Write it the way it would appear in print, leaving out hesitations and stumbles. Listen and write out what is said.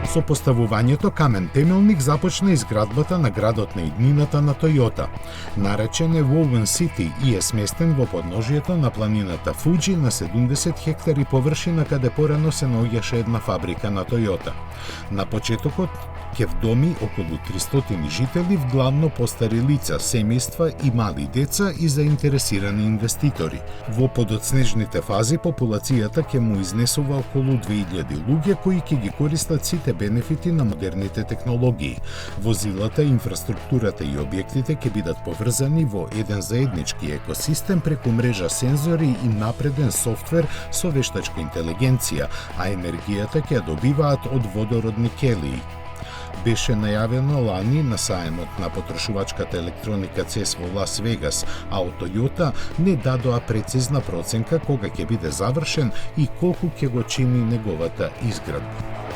Со поставувањето камен темелник започна изградбата на градот на иднината на Тојота. Наречен е Woven City и е сместен во подножието на планината Фуџи на 70 хектари површина каде порано се наоѓаше една фабрика на Тојота. На почетокот ќе вдоми околу 300 жители, вглавно постари лица, семејства и мали деца и заинтересирани инвеститори. Во подоцнежните фази популацијата ќе му изнесува околу 2000 луѓе кои ќе ги користат сите бенефити на модерните технологии. Возилата, инфраструктурата и објектите ќе бидат поврзани во еден заеднички екосистем преку мрежа сензори и напреден софтвер со вештачка интелигенција, а енергијата ќе ја добиваат од водородни келии. Беше најавено лани на саемот на потрошувачката електроника CES во Лас Вегас, а од Toyota не дадоа прецизна проценка кога ќе биде завршен и колку ќе го чини неговата изградба.